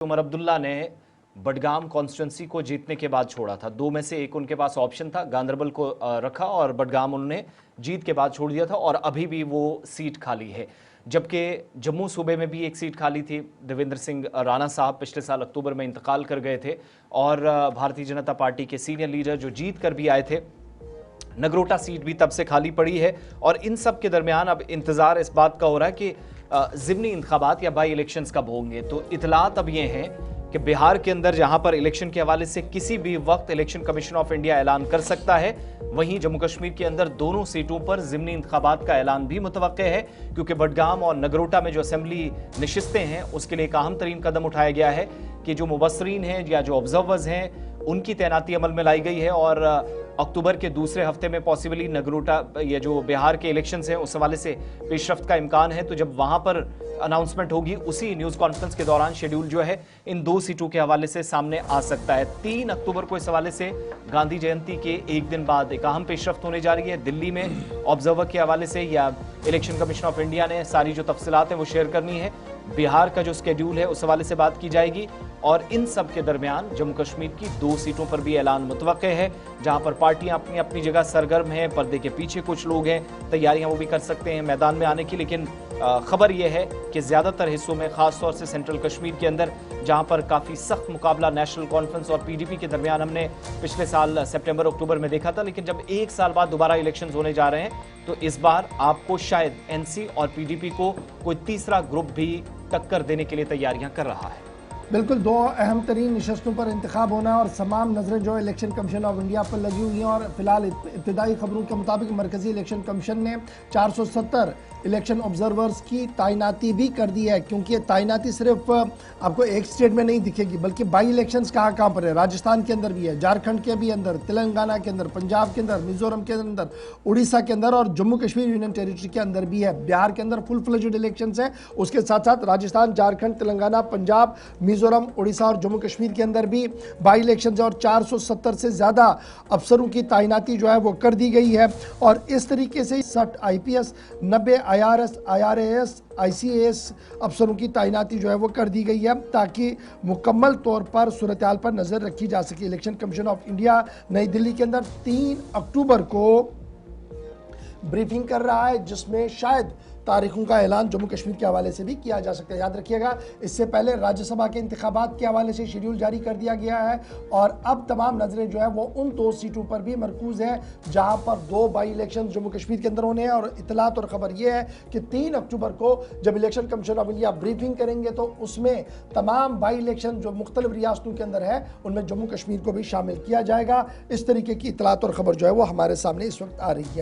उमर अब्दुल्ला ने बडगाम कॉन्स्टिट्यूंसी को जीतने के बाद छोड़ा था। दो में से एक उनके पास ऑप्शन था, गांदरबल को रखा और बडगाम उन्होंने जीत के बाद छोड़ दिया था और अभी भी वो सीट खाली है। जबकि जम्मू सूबे में भी एक सीट खाली थी। देवेंद्र सिंह राणा साहब पिछले साल अक्टूबर में इंतकाल कर गए थे और भारतीय जनता पार्टी के सीनियर लीडर जो जीत कर भी आए थे, नगरोटा सीट भी तब से खाली पड़ी है। और इन सब के दरमियान अब इंतजार इस बात का हो रहा है कि ज़िमनी इंतखाबात या बाई इलेक्शंस कब होंगे। तो इतलात अब ये हैं कि बिहार के अंदर जहां पर इलेक्शन के हवाले से किसी भी वक्त इलेक्शन कमीशन ऑफ इंडिया ऐलान कर सकता है, वहीं जम्मू कश्मीर के अंदर दोनों सीटों पर ज़िमनी इंतखाबात का ऐलान भी मुतवक्के है, क्योंकि बडगाम और नगरोटा में जो असेंबली नशिस्तें हैं उसके लिए एक अहम तरीन कदम उठाया गया है कि जो मुबसरीन हैं या जो ऑब्जर्वर्स हैं उनकी तैनाती अमल में लाई गई है। और अक्टूबर के दूसरे हफ्ते में पॉसिबली नगरोटा ये जो बिहार के इलेक्शंस हैं उस हवाले से पेशरफ्त का इम्कान है। तो जब वहां पर अनाउंसमेंट होगी उसी न्यूज़ कॉन्फ्रेंस के दौरान शेड्यूल जो है इन दो सीटों के हवाले से सामने आ सकता है। 3 अक्टूबर को इस हवाले से गांधी जयंती के एक दिन बाद एक अहम पेशरफ्त होने जा रही है। दिल्ली में ऑब्जर्वर के हवाले से या इलेक्शन कमीशन ऑफ इंडिया ने सारी जो तफसीलात हैं वो शेयर करनी है। बिहार का जो स्केड्यूल है उस हवाले से बात की जाएगी और इन सब के दरमियान जम्मू कश्मीर की 2 सीटों पर भी ऐलान मुतवक्के है, जहां पर पार्टियां अपनी अपनी जगह सरगर्म हैं। पर्दे के पीछे कुछ लोग हैं, तैयारियां वो भी कर सकते हैं मैदान में आने की। लेकिन खबर यह है कि ज़्यादातर हिस्सों में, खासतौर से सेंट्रल कश्मीर के अंदर जहां पर काफ़ी सख्त मुकाबला नेशनल कॉन्फ्रेंस और पीडीपी के दरमियान हमने पिछले साल सितंबर अक्टूबर में देखा था, लेकिन जब एक साल बाद दोबारा इलेक्शंस होने जा रहे हैं तो इस बार आपको शायद एनसी और पीडीपी को कोई तीसरा ग्रुप भी टक्कर देने के लिए तैयारियां कर रहा है। बिल्कुल, 2 अहम तरीन नशस्तों पर इंतखाब होना और तमाम नज़रें जो इलेक्शन कमीशन ऑफ इंडिया पर लगी हुई हैं। और फिलहाल इब्तदाई खबरों के मुताबिक मरकज़ी इलेक्शन कमीशन ने 470 इलेक्शन ऑब्जर्वर्स की तैनाती भी कर दी है, क्योंकि तैनाती सिर्फ आपको एक स्टेट में नहीं दिखेगी बल्कि बाई इलेक्शंस कहाँ कहाँ पर है। राजस्थान के अंदर भी है, झारखंड के भी अंदर, तेलंगाना के अंदर, पंजाब के अंदर, मिजोरम के अंदर, उड़ीसा के अंदर और जम्मू कश्मीर यूनियन टेरिटरी के अंदर भी है। बिहार के अंदर फुल फ्लेज्ड इलेक्शंस हैं, उसके साथ साथ राजस्थान, झारखंड, तेलंगाना, पंजाब, मिजोरम, उड़ीसा और जम्मू कश्मीर के अंदर भी बाई इलेक्शन है और 470 से ज़्यादा अफसरों की तैनाती जो है वो कर दी गई है। और इस तरीके से 60 IPS, 90 IRS, IRAS, ICAS अफसरों की तैनाती जो है वो कर दी गई है, ताकि मुकम्मल तौर पर सूरत हाल पर नज़र रखी जा सके। इलेक्शन कमीशन ऑफ इंडिया नई दिल्ली के अंदर 3 अक्टूबर को ब्रीफिंग कर रहा है, जिसमें शायद तारीखों का ऐलान जम्मू कश्मीर के हवाले से भी किया जा सकता है। याद रखिएगा, इससे पहले राज्यसभा के इंतखाबात के हवाले से शेड्यूल जारी कर दिया गया है और अब तमाम नज़रें जो है वो उन 2 सीटों पर भी मरकूज़ है जहां पर 2 बाई इलेक्शन जम्मू कश्मीर के अंदर होने हैं। और इतलात और ख़बर यह है कि 3 अक्टूबर को जब election commission of India briefing करेंगे तो उसमें तमाम बाई इलेक्शन जो मुख्तलिफ रियासतों के अंदर है उनमें जम्मू कश्मीर को भी शामिल किया जाएगा। इस तरीके की इतलात और ख़बर जो है वो हमारे सामने इस वक्त आ रही है।